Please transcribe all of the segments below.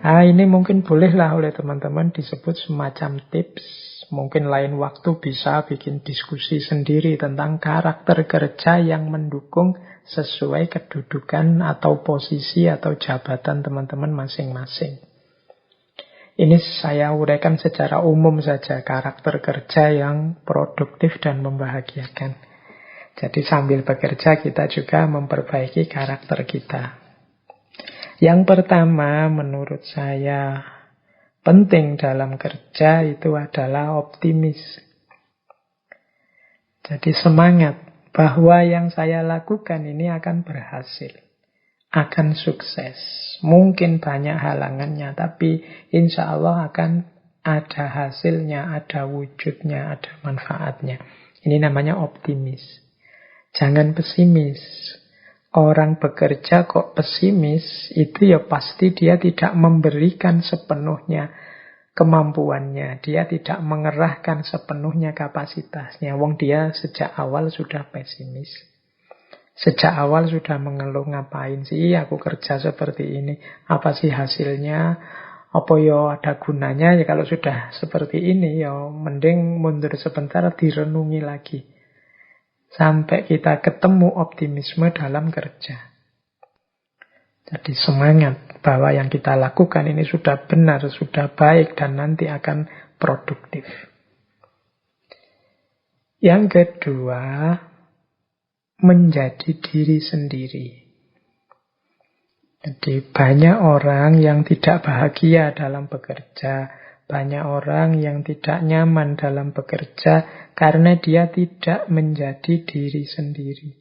Ini mungkin bolehlah oleh teman-teman disebut semacam tips. Mungkin lain waktu bisa bikin diskusi sendiri tentang karakter kerja yang mendukung sesuai kedudukan atau posisi atau jabatan teman-teman masing-masing. Ini saya uraikan secara umum saja, karakter kerja yang produktif dan membahagiakan. Jadi sambil bekerja kita juga memperbaiki karakter kita. Yang pertama menurut saya penting dalam kerja itu adalah optimis. Jadi semangat bahwa yang saya lakukan ini akan berhasil, akan sukses. Mungkin banyak halangannya, tapi insya Allah akan ada hasilnya, ada wujudnya, ada manfaatnya. Ini namanya optimis. Jangan pesimis. Orang bekerja kok pesimis, itu ya pasti dia tidak memberikan sepenuhnya kemampuannya. Dia tidak mengerahkan sepenuhnya kapasitasnya. Wong dia sejak awal sudah pesimis. Sejak awal sudah mengeluh, ngapain sih aku kerja seperti ini? Apa sih hasilnya? Apa ya ada gunanya? Ya kalau sudah seperti ini ya mending mundur sebentar, direnungi lagi. Sampai kita ketemu optimisme dalam kerja. Jadi semangat bahwa yang kita lakukan ini sudah benar, sudah baik, dan nanti akan produktif. Yang kedua, menjadi diri sendiri. Jadi banyak orang yang tidak bahagia dalam bekerja. Banyak orang yang tidak nyaman dalam bekerja karena dia tidak menjadi diri sendiri.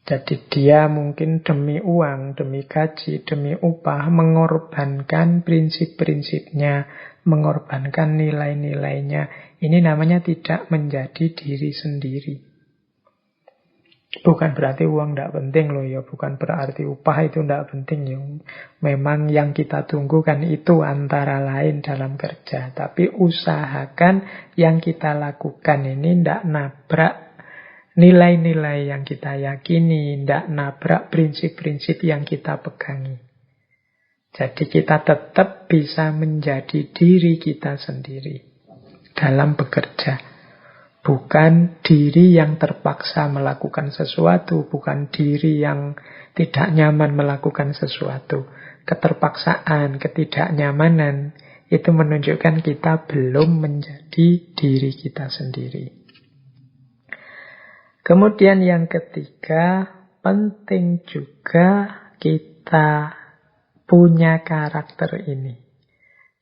Jadi dia mungkin demi uang, demi gaji, demi upah mengorbankan prinsip-prinsipnya, mengorbankan nilai-nilainya. Ini namanya tidak menjadi diri sendiri. Bukan berarti uang tidak penting loh ya, bukan berarti upah itu tidak penting ya. Memang yang kita tunggu kan itu antara lain dalam kerja. Tapi usahakan yang kita lakukan ini tidak nabrak nilai-nilai yang kita yakini, tidak nabrak prinsip-prinsip yang kita pegangi. Jadi kita tetap bisa menjadi diri kita sendiri dalam bekerja. Bukan diri yang terpaksa melakukan sesuatu, bukan diri yang tidak nyaman melakukan sesuatu. Keterpaksaan, ketidaknyamanan, itu menunjukkan kita belum menjadi diri kita sendiri. Kemudian yang ketiga, penting juga kita punya karakter ini.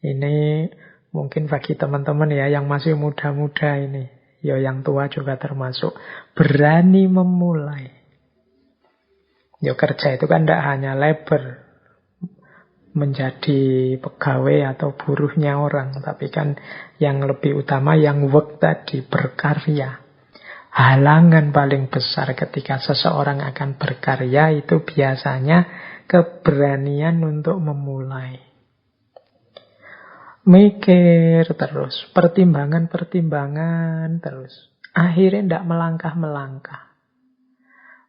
Ini mungkin bagi teman-teman ya yang masih muda-muda ini. Ya yang tua juga termasuk. Berani memulai. Ya kerja itu kan tidak hanya labor. Menjadi pegawai atau buruhnya orang. Tapi kan yang lebih utama yang work tadi, berkarya. Halangan paling besar ketika seseorang akan berkarya itu biasanya keberanian untuk memulai. Mikir terus, pertimbangan-pertimbangan terus. Akhirnya tidak melangkah-melangkah.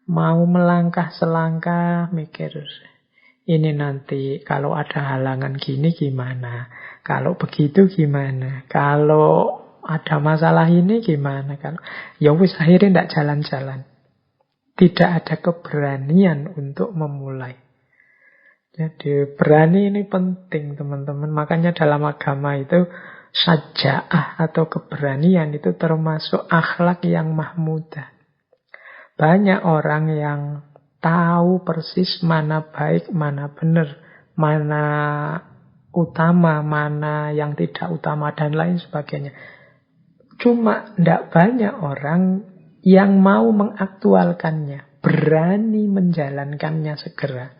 Mau melangkah selangkah, mikir. Ini nanti kalau ada halangan gini gimana? Kalau begitu gimana? Kalau ada masalah ini gimana? Kalau ya wis akhirnya tidak jalan-jalan. Tidak ada keberanian untuk memulai. Jadi berani ini penting teman-teman. Makanya dalam agama itu syaja'ah atau keberanian itu termasuk akhlak yang mahmudah. Banyak orang yang tahu persis mana baik, mana benar, mana utama, mana yang tidak utama, dan lain sebagainya. Cuma tidak banyak orang yang mau mengaktualkannya, berani menjalankannya segera.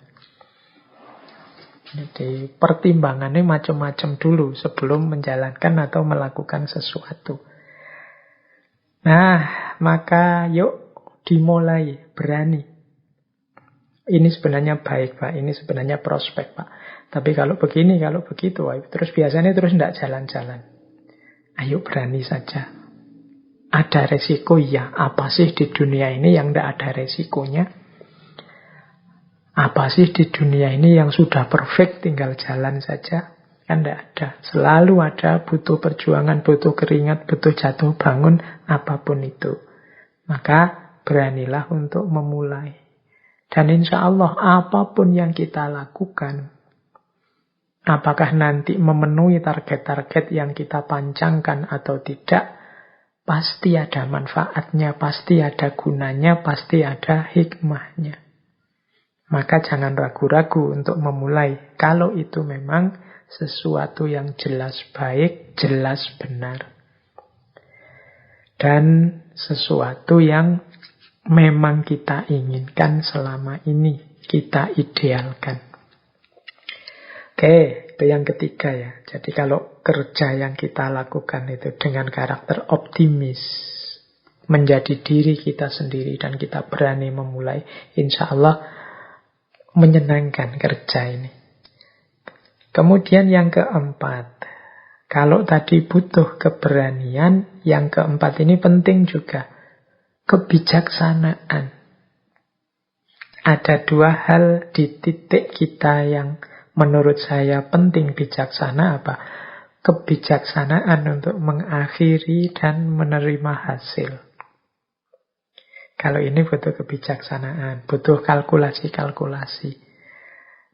Jadi pertimbangannya macam-macam dulu sebelum menjalankan atau melakukan sesuatu. Nah, maka yuk dimulai, berani. Ini sebenarnya baik, Pak. Ini sebenarnya prospek, Pak. Tapi kalau begini, kalau begitu, terus biasanya terus tidak jalan-jalan. Ayo berani saja. Ada resiko ya. Apa sih di dunia ini yang tidak ada resikonya? Apa Apa sih di dunia ini yang sudah perfect tinggal jalan saja? Kan tidak ada. Selalu ada, butuh perjuangan, butuh keringat, butuh jatuh bangun, apapun itu. Maka beranilah untuk memulai. Dan insya Allah apapun yang kita lakukan, apakah nanti memenuhi target-target yang kita pancangkan atau tidak, pasti ada manfaatnya, pasti ada gunanya, pasti ada hikmahnya. Maka jangan ragu-ragu untuk memulai. Kalau itu memang sesuatu yang jelas baik, jelas benar. Dan sesuatu yang memang kita inginkan selama ini, kita idealkan. Oke, itu yang ketiga ya. Jadi kalau kerja yang kita lakukan itu dengan karakter optimis, menjadi diri kita sendiri dan kita berani memulai, insya Allah menyenangkan kerja ini. Kemudian yang keempat, kalau tadi butuh keberanian, yang keempat ini penting juga, kebijaksanaan. Ada dua hal di titik kita yang menurut saya penting bijaksana apa? Kebijaksanaan untuk mengakhiri dan menerima hasil. Kalau ini butuh kebijaksanaan, butuh kalkulasi-kalkulasi.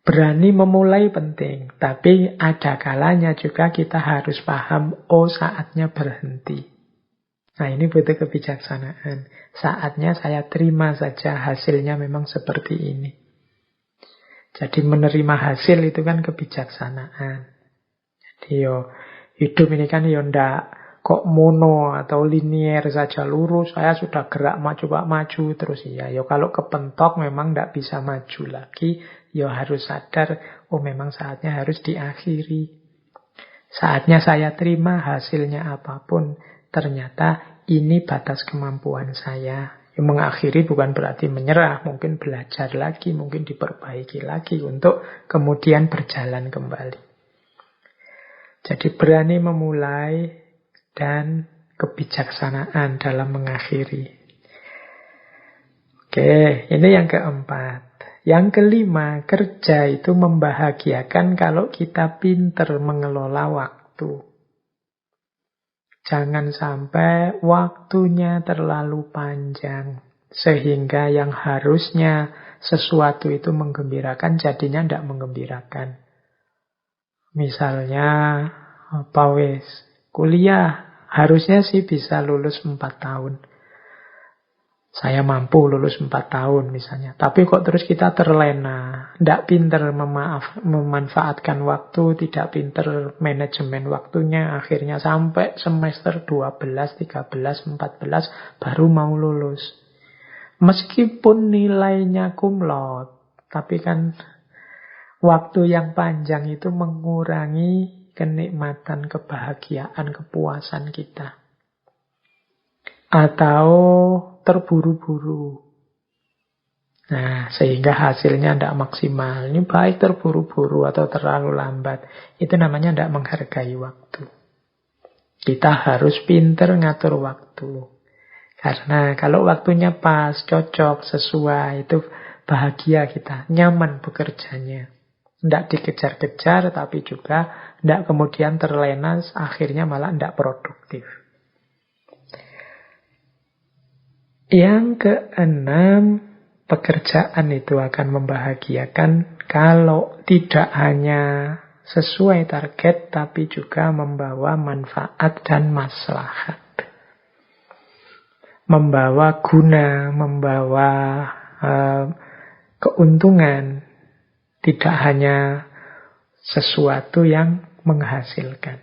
Berani memulai penting, tapi ada kalanya juga kita harus paham, oh saatnya berhenti. Nah ini butuh kebijaksanaan. Saatnya saya terima saja hasilnya memang seperti ini. Jadi menerima hasil itu kan kebijaksanaan. Jadi hidup ini kan ndak kok mono atau linier saja lurus, saya sudah gerak maju terus ya. Kalau kepentok memang ndak bisa maju lagi, harus sadar, oh memang saatnya harus diakhiri. Saatnya saya terima hasilnya apapun, ternyata ini batas kemampuan saya. Mengakhiri bukan berarti menyerah, mungkin belajar lagi, mungkin diperbaiki lagi untuk kemudian berjalan kembali. Jadi berani memulai dan kebijaksanaan dalam mengakhiri. Oke, ini yang keempat. Yang kelima, kerja itu membahagiakan kalau kita pinter mengelola waktu. Jangan sampai waktunya terlalu panjang, sehingga yang harusnya sesuatu itu menggembirakan, jadinya tidak menggembirakan. Misalnya, kuliah, harusnya sih bisa lulus 4 tahun. Saya mampu lulus 4 tahun misalnya. Tapi kok terus kita terlena, tidak pinter memanfaatkan waktu, tidak pinter manajemen waktunya, akhirnya sampai semester 12, 13, 14 baru mau lulus. Meskipun nilainya cum laude, tapi kan waktu yang panjang itu mengurangi kenikmatan, kebahagiaan, kepuasan kita. Atau terburu-buru. Nah, sehingga hasilnya tidak maksimal. Ini baik terburu-buru atau terlalu lambat. Itu namanya tidak menghargai waktu. Kita harus pinter ngatur waktu. Karena kalau waktunya pas, cocok, sesuai, itu bahagia kita. Nyaman bekerjanya. Tidak dikejar-kejar, tapi juga tidak kemudian terlena, akhirnya malah tidak produktif. Yang keenam, pekerjaan itu akan membahagiakan kalau tidak hanya sesuai target, tapi juga membawa manfaat dan maslahat. Membawa guna, membawa keuntungan. Tidak hanya sesuatu yang menghasilkan.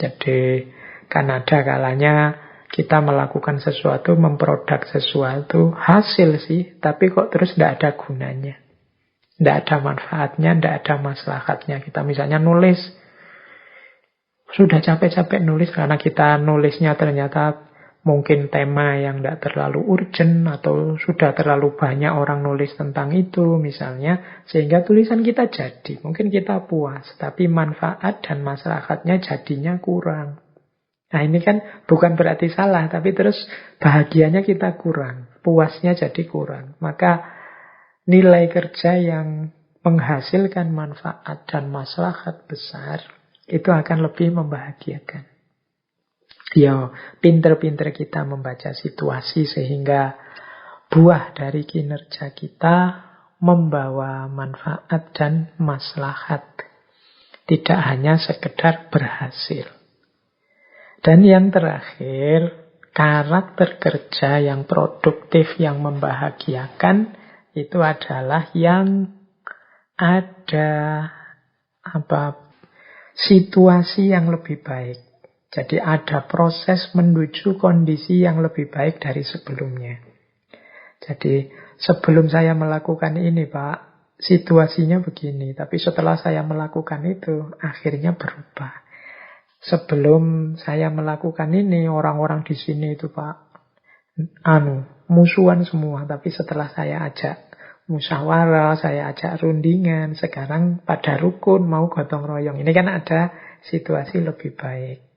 Jadi kan ada kalanya kita melakukan sesuatu, memproduk sesuatu, hasil sih, tapi kok terus tidak ada gunanya. Tidak ada manfaatnya, tidak ada maslahatnya. Kita misalnya nulis, sudah capek-capek nulis karena kita nulisnya ternyata mungkin tema yang tidak terlalu urgent atau sudah terlalu banyak orang nulis tentang itu misalnya, sehingga tulisan kita jadi. Mungkin kita puas, tapi manfaat dan maslahatnya jadinya kurang. Nah ini kan bukan berarti salah, tapi terus bahagianya kita kurang, puasnya jadi kurang. Maka nilai kerja yang menghasilkan manfaat dan maslahat besar, itu akan lebih membahagiakan. Ya, pinter-pinter kita membaca situasi sehingga buah dari kinerja kita membawa manfaat dan maslahat. Tidak hanya sekedar berhasil. Dan yang terakhir, karakter kerja yang produktif, yang membahagiakan, itu adalah yang ada situasi yang lebih baik. Jadi ada proses menuju kondisi yang lebih baik dari sebelumnya. Jadi sebelum saya melakukan ini, Pak, situasinya begini. Tapi setelah saya melakukan itu, akhirnya berubah. Sebelum saya melakukan ini, orang-orang di sini itu, Pak, musuhan semua. Tapi setelah saya ajak musyawarah, saya ajak rundingan, sekarang pada rukun, mau gotong royong. Ini kan ada situasi lebih baik.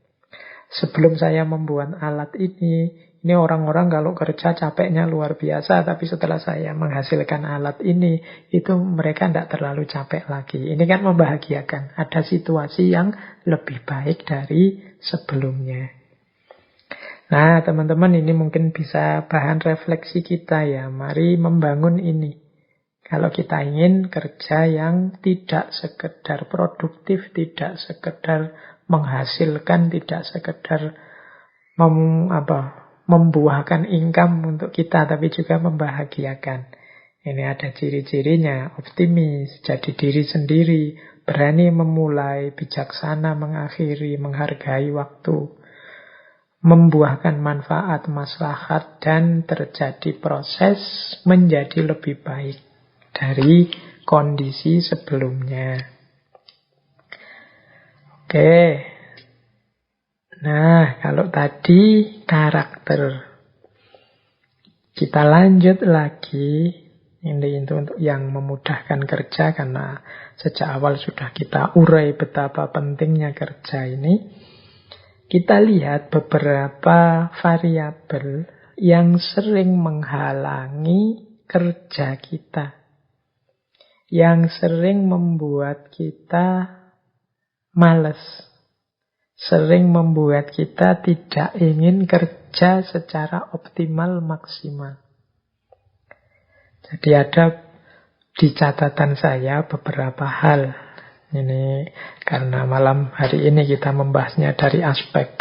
Sebelum saya membuat alat ini orang-orang kalau kerja capeknya luar biasa, tapi setelah saya menghasilkan alat ini, itu mereka tidak terlalu capek lagi. Ini kan membahagiakan. Ada situasi yang lebih baik dari sebelumnya. Nah, teman-teman, ini mungkin bisa bahan refleksi kita ya. Mari membangun ini. Kalau kita ingin kerja yang tidak sekedar produktif, tidak sekedar menghasilkan, tidak sekedar membuahkan income untuk kita, tapi juga membahagiakan. Ini ada ciri-cirinya: optimis, jadi diri sendiri, berani memulai, bijaksana mengakhiri, menghargai waktu, membuahkan manfaat, maslahat, dan terjadi proses menjadi lebih baik dari kondisi sebelumnya. Oke. Nah, kalau tadi karakter, kita lanjut lagi. Ini untuk yang memudahkan kerja, karena sejak awal sudah kita urai betapa pentingnya kerja ini. Kita lihat beberapa variabel yang sering menghalangi kerja kita, yang sering membuat kita malas, sering membuat kita tidak ingin kerja secara optimal, maksimal. Jadi ada di catatan saya beberapa hal. Ini karena malam hari ini kita membahasnya dari aspek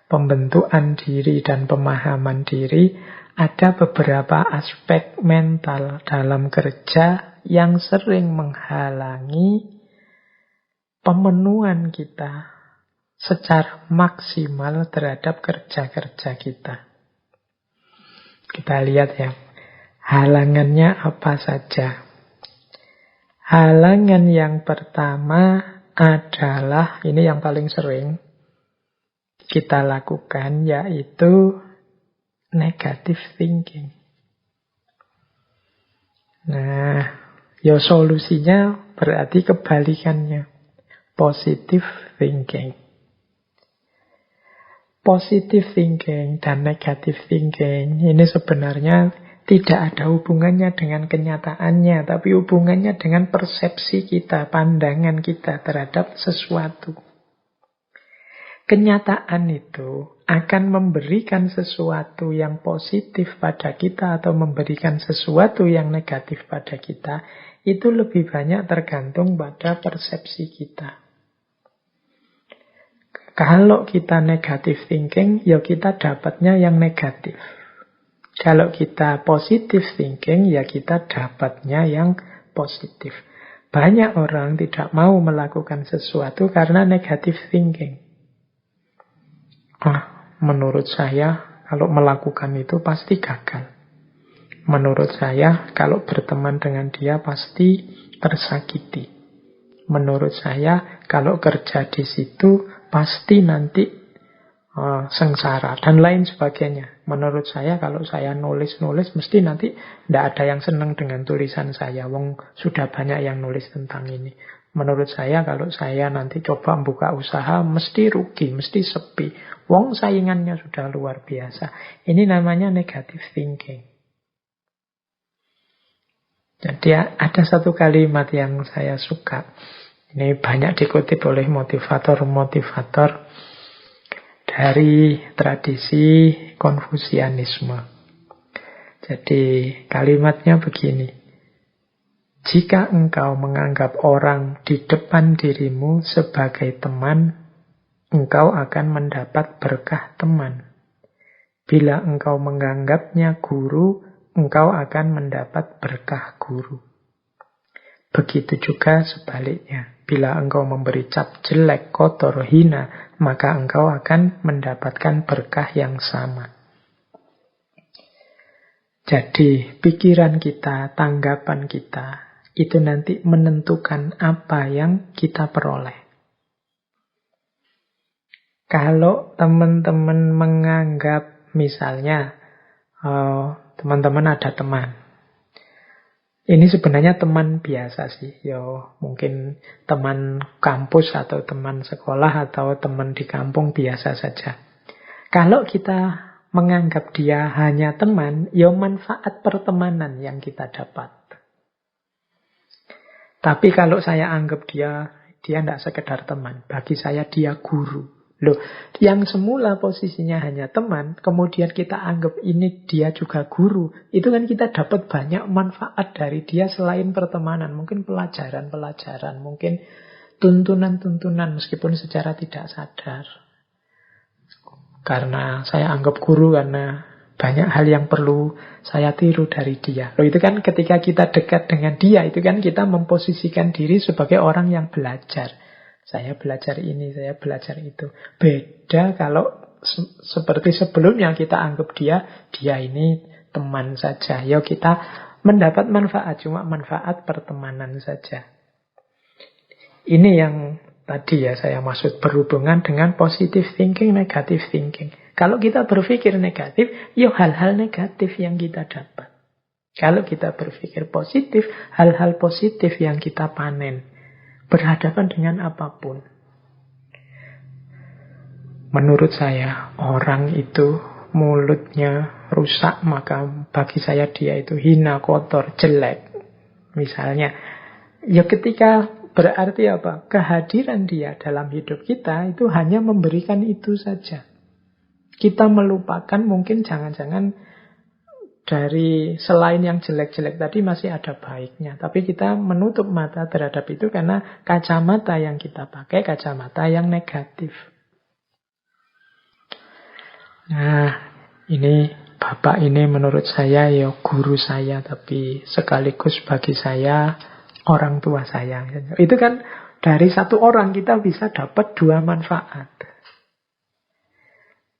pembentukan diri dan pemahaman diri. Ada beberapa aspek mental dalam kerja yang sering menghalangi pemenuhan kita secara maksimal terhadap kerja-kerja kita. Kita lihat ya, halangannya apa saja. Halangan yang pertama adalah, ini yang paling sering kita lakukan, yaitu negative thinking. Nah, ya solusinya berarti kebalikannya, positive thinking. Positive thinking dan negative thinking ini sebenarnya tidak ada hubungannya dengan kenyataannya, tapi hubungannya dengan persepsi kita, pandangan kita terhadap sesuatu. Kenyataan itu akan memberikan sesuatu yang positif pada kita atau memberikan sesuatu yang negatif pada kita, itu lebih banyak tergantung pada persepsi kita. Kalau kita negative thinking, ya kita dapatnya yang negatif. Kalau kita positive thinking, ya kita dapatnya yang positif. Banyak orang tidak mau melakukan sesuatu karena negative thinking. Menurut saya, kalau melakukan itu pasti gagal. Menurut saya, kalau berteman dengan dia pasti tersakiti. Menurut saya, kalau kerja di situ pasti nanti sengsara dan lain sebagainya. Menurut saya, kalau saya nulis-nulis mesti nanti tidak ada yang senang dengan tulisan saya. Wong sudah banyak yang nulis tentang ini. Menurut saya, kalau saya nanti coba buka usaha mesti rugi, mesti sepi. Wong saingannya sudah luar biasa. Ini namanya negative thinking. Jadi ada satu kalimat yang saya suka. Ini banyak dikutip oleh motivator-motivator dari tradisi Konfusianisme. Jadi kalimatnya begini. Jika engkau menganggap orang di depan dirimu sebagai teman, engkau akan mendapat berkah teman. Bila engkau menganggapnya guru, engkau akan mendapat berkah guru. Begitu juga sebaliknya. Bila engkau memberi cap jelek, kotor, hina, maka engkau akan mendapatkan berkah yang sama. Jadi, pikiran kita, tanggapan kita, itu nanti menentukan apa yang kita peroleh. Kalau teman-teman menganggap, misalnya, teman-teman ada teman. Ini sebenarnya teman biasa sih. Mungkin teman kampus atau teman sekolah atau teman di kampung biasa saja. Kalau kita menganggap dia hanya teman, manfaat pertemanan yang kita dapat. Tapi kalau saya anggap dia tidak sekedar teman. Bagi saya dia guru. Loh, yang semula posisinya hanya teman, kemudian kita anggap ini dia juga guru, itu kan kita dapat banyak manfaat dari dia selain pertemanan. Mungkin pelajaran-pelajaran, mungkin tuntunan-tuntunan meskipun secara tidak sadar. Karena saya anggap guru karena banyak hal yang perlu saya tiru dari dia. Loh, itu kan ketika kita dekat dengan dia, itu kan kita memposisikan diri sebagai orang yang belajar. Saya belajar ini, saya belajar itu. Beda kalau seperti sebelumnya kita anggap dia ini teman saja. Kita mendapat manfaat, cuma manfaat pertemanan saja. Ini yang tadi saya maksud berhubungan dengan positive thinking, negative thinking. Kalau kita berpikir negatif, hal-hal negatif yang kita dapat. Kalau kita berpikir positif, hal-hal positif yang kita panen. Berhadapan dengan apapun. Menurut saya, orang itu mulutnya rusak, maka bagi saya dia itu hina, kotor, jelek. Misalnya, ketika berarti apa? Kehadiran dia dalam hidup kita itu hanya memberikan itu saja. Kita melupakan mungkin jangan-jangan dari selain yang jelek-jelek tadi masih ada baiknya. Tapi kita menutup mata terhadap itu karena kacamata yang kita pakai, kacamata yang negatif. Nah, ini bapak ini menurut saya guru saya, tapi sekaligus bagi saya orang tua saya. Itu kan dari satu orang kita bisa dapat dua manfaat.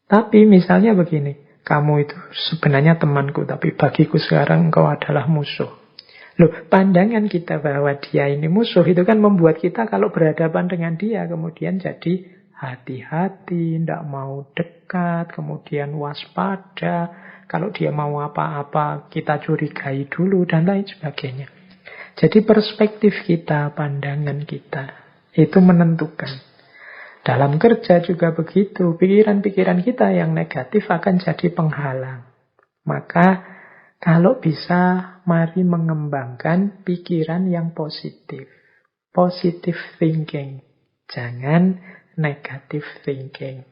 Tapi misalnya begini. Kamu itu sebenarnya temanku, tapi bagiku sekarang engkau adalah musuh. Loh, pandangan kita bahwa dia ini musuh, itu kan membuat kita kalau berhadapan dengan dia, kemudian jadi hati-hati, tidak mau dekat, kemudian waspada. Kalau dia mau apa-apa, kita curigai dulu, dan lain sebagainya. Jadi perspektif kita, pandangan kita, itu menentukan. Dalam kerja juga begitu, pikiran-pikiran kita yang negatif akan jadi penghalang. Maka kalau bisa, mari mengembangkan pikiran yang positif. Positive thinking. Jangan negative thinking.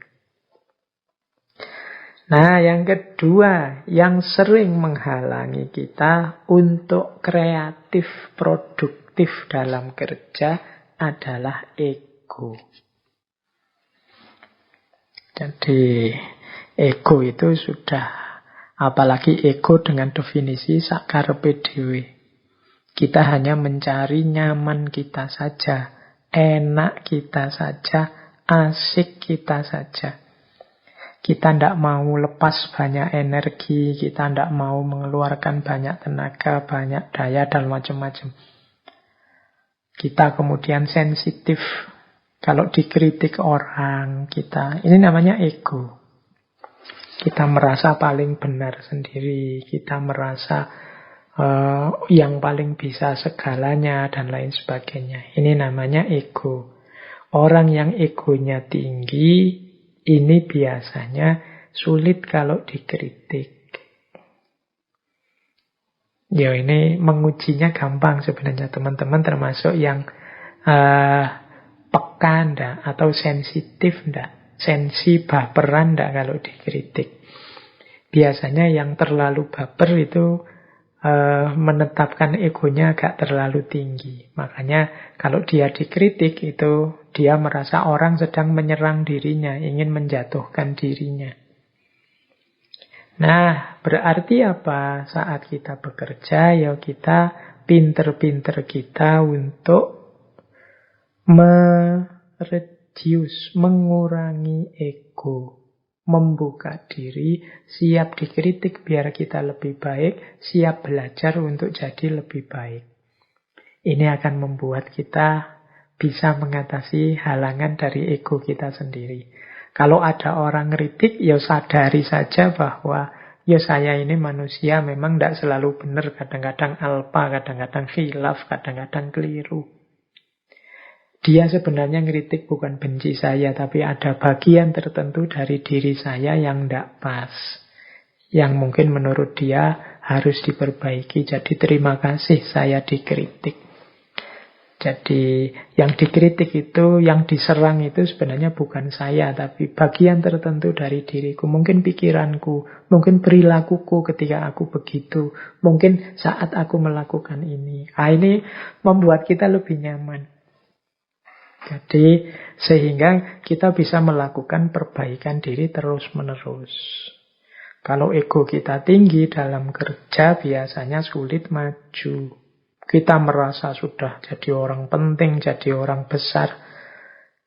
Nah, yang kedua, yang sering menghalangi kita untuk kreatif, produktif dalam kerja adalah ego. Jadi ego itu sudah, apalagi ego dengan definisi sakarepe dhewe. Kita hanya mencari nyaman kita saja, enak kita saja, asik kita saja. Kita tidak mau lepas banyak energi, kita tidak mau mengeluarkan banyak tenaga, banyak daya, dan macam-macam. Kita kemudian sensitif. Kalau dikritik orang kita, ini namanya ego. Kita merasa paling benar sendiri, kita merasa yang paling bisa segalanya, dan lain sebagainya. Ini namanya ego. Orang yang egonya tinggi, ini biasanya sulit kalau dikritik. Ya ini mengujinya gampang sebenarnya teman-teman, termasuk yang eh, peka ndak atau sensitif ndak, sensi baperan ndak kalau dikritik. Biasanya yang terlalu baper itu menetapkan egonya agak terlalu tinggi. Makanya kalau dia dikritik itu dia merasa orang sedang menyerang dirinya, ingin menjatuhkan dirinya. Nah, berarti apa? Saat kita bekerja, ya kita pinter-pinter kita untuk mereduce, mengurangi ego. Membuka diri, siap dikritik biar kita lebih baik, siap belajar untuk jadi lebih baik. Ini akan membuat kita bisa mengatasi halangan dari ego kita sendiri. Kalau ada orang kritik, ya sadari saja bahwa ya saya ini manusia, memang tidak selalu benar, kadang-kadang alpa, kadang-kadang khilaf, kadang-kadang keliru. Dia sebenarnya ngeritik bukan benci saya, tapi ada bagian tertentu dari diri saya yang tidak pas. Yang mungkin menurut dia harus diperbaiki. Jadi terima kasih saya dikritik. Jadi yang dikritik itu, yang diserang itu sebenarnya bukan saya, tapi bagian tertentu dari diriku. Mungkin pikiranku, mungkin perilakuku ketika aku begitu. Mungkin saat aku melakukan ini. Nah, ini membuat kita lebih nyaman. Jadi sehingga kita bisa melakukan perbaikan diri terus-menerus. Kalau ego kita tinggi dalam kerja biasanya sulit maju. Kita merasa sudah jadi orang penting, jadi orang besar.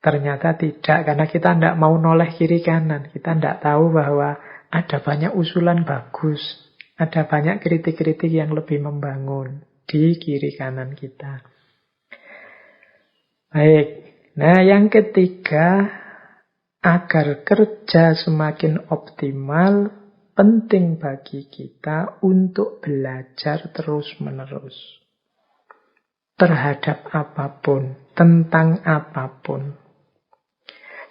Ternyata tidak, karena kita tidak mau noleh kiri kanan. Kita tidak tahu bahwa ada banyak usulan bagus. Ada banyak kritik-kritik yang lebih membangun di kiri kanan kita. Baik. Nah, yang ketiga, agar kerja semakin optimal, penting bagi kita untuk belajar terus-menerus. Terhadap apapun, tentang apapun.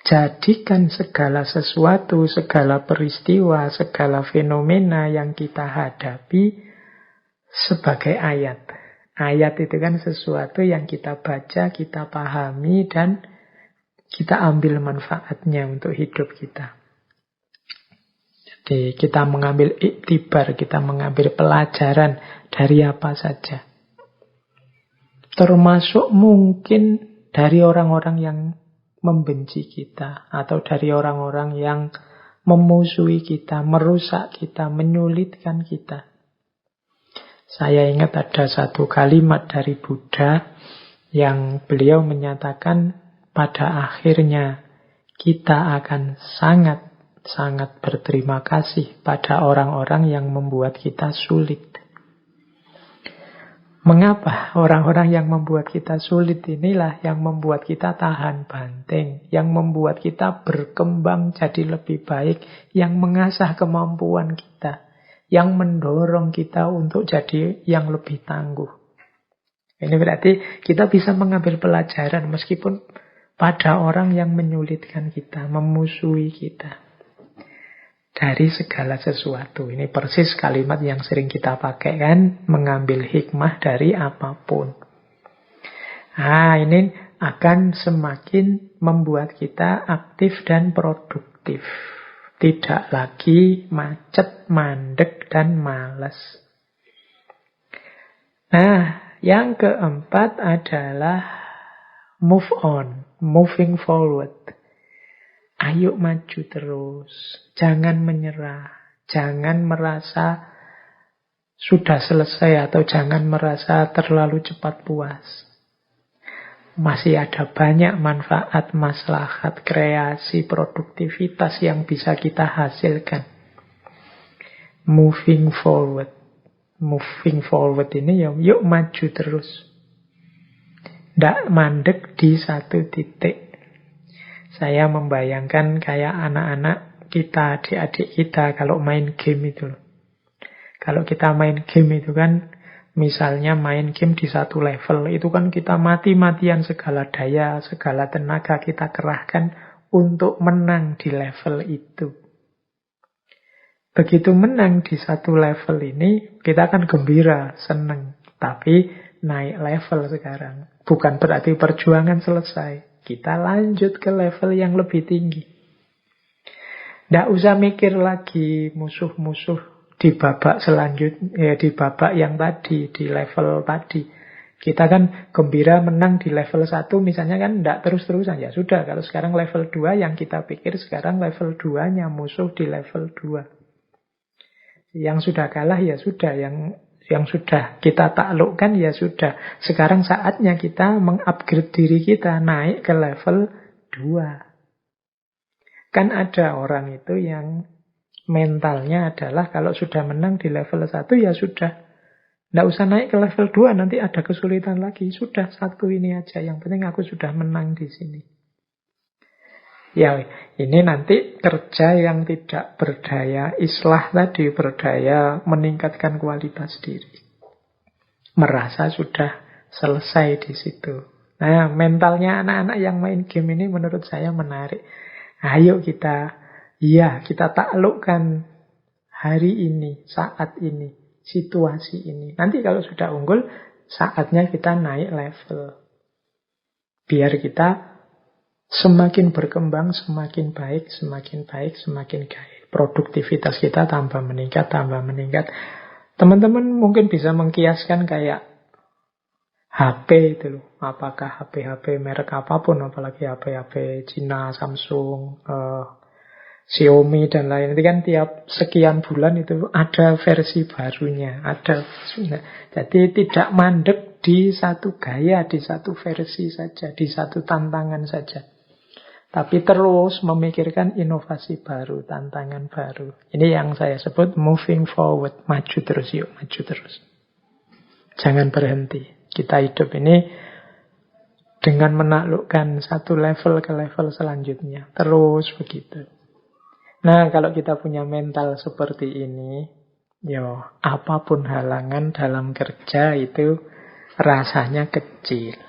Jadikan segala sesuatu, segala peristiwa, segala fenomena yang kita hadapi sebagai ayat. Ayat itu kan sesuatu yang kita baca, kita pahami, dan kita ambil manfaatnya untuk hidup kita. Jadi kita mengambil iktibar, kita mengambil pelajaran dari apa saja. Termasuk mungkin dari orang-orang yang membenci kita, atau dari orang-orang yang memusuhi kita, merusak kita, menyulitkan kita. Saya ingat ada satu kalimat dari Buddha yang beliau menyatakan pada akhirnya kita akan sangat berterima kasih pada orang-orang yang membuat kita sulit. Mengapa orang-orang yang membuat kita sulit inilah yang membuat kita tahan banting, yang membuat kita berkembang jadi lebih baik, yang mengasah kemampuan kita, yang mendorong kita untuk jadi yang lebih tangguh. Ini berarti kita bisa mengambil pelajaran meskipun pada orang yang menyulitkan kita, memusuhi kita. Dari segala sesuatu. Ini persis kalimat yang sering kita pakai kan, mengambil hikmah dari apapun. Nah, ini akan semakin membuat kita aktif dan produktif. Tidak lagi macet, mandek, dan malas. Nah, yang keempat adalah move on, moving forward. Ayo maju terus, jangan menyerah, jangan merasa sudah selesai atau jangan merasa terlalu cepat puas. Masih ada banyak manfaat, maslahat, kreasi, produktivitas yang bisa kita hasilkan. Moving forward. Moving forward ini yuk maju terus. Nggak mandek di satu titik. Saya membayangkan kayak anak-anak kita, adik-adik kita kalau main game itu. Kalau kita main game itu kan, misalnya main game di satu level, itu kan kita mati-matian segala daya, segala tenaga kita kerahkan untuk menang di level itu. Begitu menang di satu level ini, kita akan gembira, senang. Tapi naik level sekarang. Bukan berarti perjuangan selesai. Kita lanjut ke level yang lebih tinggi. Nggak usah mikir lagi musuh-musuh di babak selanjutnya, di babak yang tadi, di level tadi. Kita kan gembira menang di level 1 misalnya kan nggak terus-terusan. Ya sudah, kalau sekarang level 2 yang kita pikir sekarang level 2-nya musuh di level 2. Yang sudah kalah ya sudah, yang sudah kita taklukkan ya sudah. Sekarang saatnya kita mengupgrade diri kita, naik ke level 2. Kan ada orang itu yang mentalnya adalah kalau sudah menang di level 1 ya sudah. Nggak usah naik ke level 2, nanti ada kesulitan lagi. Sudah, satu ini aja. Yang penting aku sudah menang di sini. Ya, ini nanti kerja yang tidak berdaya islah tadi, berdaya meningkatkan kualitas diri. Merasa sudah selesai di situ. Nah, mentalnya anak-anak yang main game ini menurut saya menarik. Ayo kita taklukkan hari ini, saat ini, situasi ini. Nanti kalau sudah unggul, saatnya kita naik level. Biar kita semakin berkembang, semakin baik, semakin baik, semakin baik. Produktivitas kita tambah meningkat, tambah meningkat. Teman-teman mungkin bisa mengkiaskan kayak HP itu loh. Apakah HP merek apapun, apalagi HP Cina, Samsung, Xiaomi dan lain. Itu kan tiap sekian bulan itu ada versi barunya. Jadi tidak mandek di satu gaya, di satu versi saja, di satu tantangan saja. Tapi terus memikirkan inovasi baru, tantangan baru. Ini yang saya sebut moving forward. Maju terus yuk, maju terus. Jangan berhenti. Kita hidup ini dengan menaklukkan satu level ke level selanjutnya. Terus begitu. Nah, kalau kita punya mental seperti ini, apapun halangan dalam kerja itu rasanya kecil.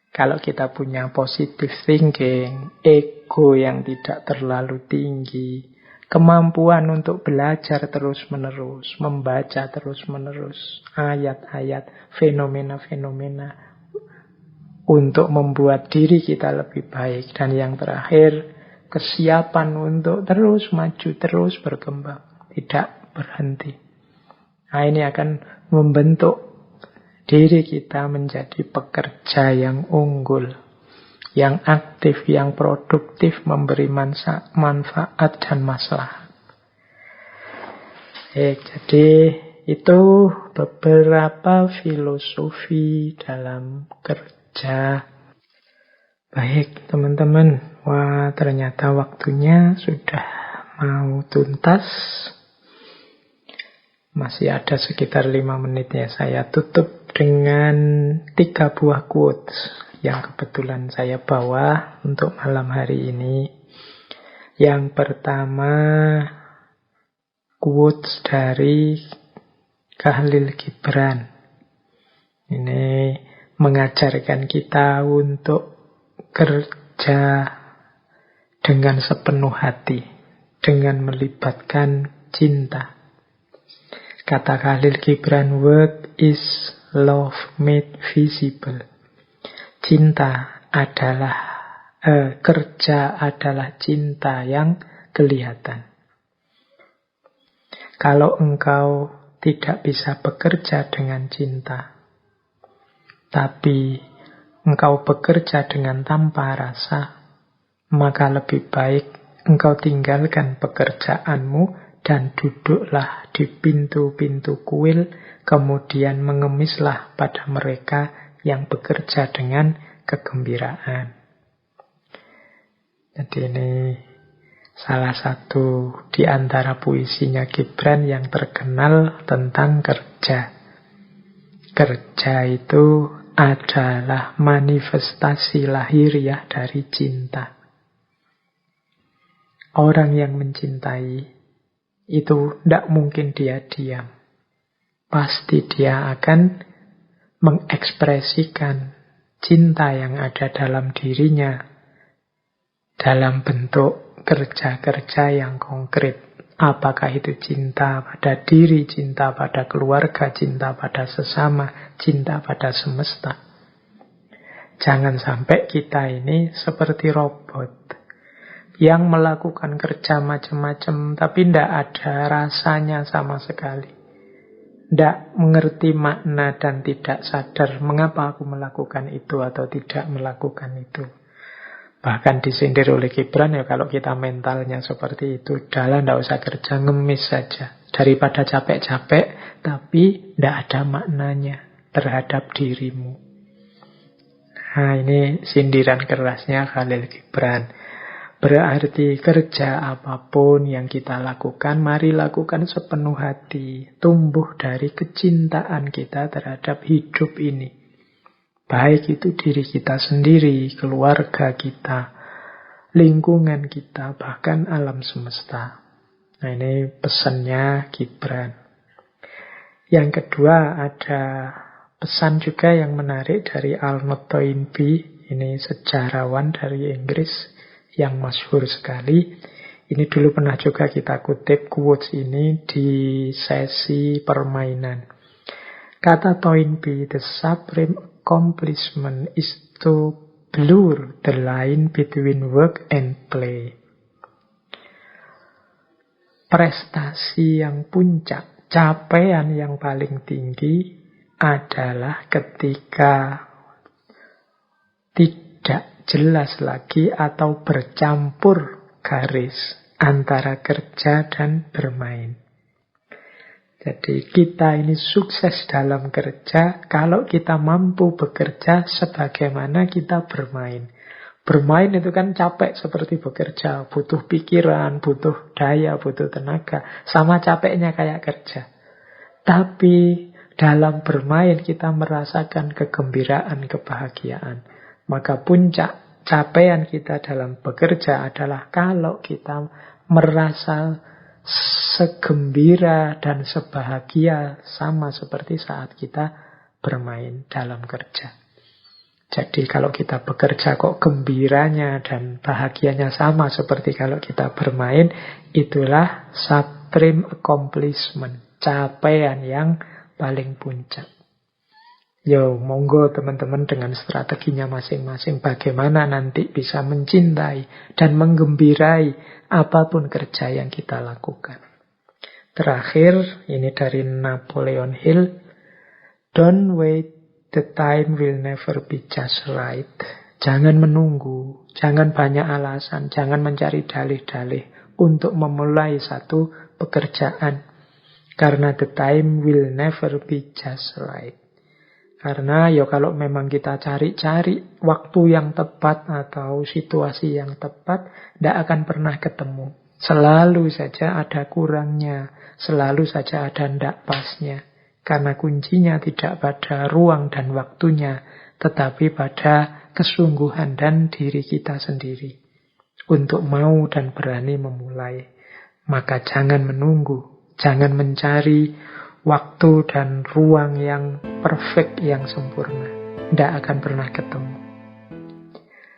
Kalau kita punya positive thinking, ego yang tidak terlalu tinggi, kemampuan untuk belajar terus-menerus, membaca terus-menerus, ayat-ayat, fenomena-fenomena, untuk membuat diri kita lebih baik. Dan yang terakhir, kesiapan untuk terus maju, terus berkembang, tidak berhenti. Nah, ini akan membentuk diri kita menjadi pekerja yang unggul, yang aktif, yang produktif, memberi manfaat dan maslahat. Jadi itu beberapa filosofi dalam kerja. Baik teman-teman, wah ternyata waktunya sudah mau tuntas. Masih ada sekitar 5 menit ya. Saya tutup dengan 3 buah quotes yang kebetulan saya bawa untuk malam hari ini. Yang pertama, quotes dari Khalil Gibran. Ini mengajarkan kita untuk kerja dengan sepenuh hati, dengan melibatkan cinta. Kata Khalil Gibran, work is love made visible. Kerja adalah cinta yang kelihatan. Kalau engkau tidak bisa bekerja dengan cinta, tapi engkau bekerja dengan tanpa rasa, maka lebih baik engkau tinggalkan pekerjaanmu dan duduklah di pintu-pintu kuil, kemudian mengemislah pada mereka yang bekerja dengan kegembiraan. Jadi ini salah satu di antara puisinya Gibran yang terkenal tentang kerja. Kerja itu adalah manifestasi lahiriah dari cinta. Orang yang mencintai itu tidak mungkin dia diam. Pasti dia akan mengekspresikan cinta yang ada dalam dirinya dalam bentuk kerja-kerja yang konkret. Apakah itu cinta pada diri, cinta pada keluarga, cinta pada sesama, cinta pada semesta. Jangan sampai kita ini seperti robot yang melakukan kerja macam-macam tapi tidak ada rasanya sama sekali. Tidak mengerti makna dan tidak sadar mengapa aku melakukan itu atau tidak melakukan itu. Bahkan disindir oleh Gibran, ya kalau kita mentalnya seperti itu, udahlah tidak usah kerja, ngemis saja. Daripada capek-capek, tapi tidak ada maknanya terhadap dirimu. Nah, ini sindiran kerasnya Khalil Gibran. Berarti kerja apapun yang kita lakukan, mari lakukan sepenuh hati. Tumbuh dari kecintaan kita terhadap hidup ini. Baik itu diri kita sendiri, keluarga kita, lingkungan kita, bahkan alam semesta. Nah, ini pesannya Gibran. Yang kedua, ada pesan juga yang menarik dari Arnold Toynbee. Ini sejarawan dari Inggris yang masyhur sekali. Ini dulu pernah juga kita kutip quotes ini di sesi permainan. Kata Toynbee, the supreme accomplishment is to blur the line between work and play. Prestasi yang puncak, capaian yang paling tinggi adalah ketika tidak jelas lagi atau bercampur garis antara kerja dan bermain. Jadi kita ini sukses dalam kerja kalau kita mampu bekerja sebagaimana kita bermain. Bermain itu kan capek seperti bekerja, butuh pikiran, butuh daya, butuh tenaga. Sama capeknya kayak kerja. Tapi dalam bermain kita merasakan kegembiraan, kebahagiaan. Maka puncak capaian kita dalam bekerja adalah kalau kita merasa segembira dan sebahagia sama seperti saat kita bermain dalam kerja. Jadi kalau kita bekerja kok gembiranya dan bahagianya sama seperti kalau kita bermain, itulah supreme accomplishment, capaian yang paling puncak. Yo, monggo teman-teman dengan strateginya masing-masing bagaimana nanti bisa mencintai dan menggembirai apapun kerja yang kita lakukan. Terakhir, ini dari Napoleon Hill. Don't wait, the time will never be just right. Jangan menunggu, jangan banyak alasan, jangan mencari dalih-dalih untuk memulai satu pekerjaan. Karena the time will never be just right. Karena ya kalau memang kita cari-cari waktu yang tepat atau situasi yang tepat, tidak akan pernah ketemu. Selalu saja ada kurangnya, selalu saja ada ndak pasnya. Karena kuncinya tidak pada ruang dan waktunya, tetapi pada kesungguhan dan diri kita sendiri. Untuk mau dan berani memulai. Maka jangan menunggu, jangan mencari waktu dan ruang yang perfect, yang sempurna. Tidak akan pernah ketemu.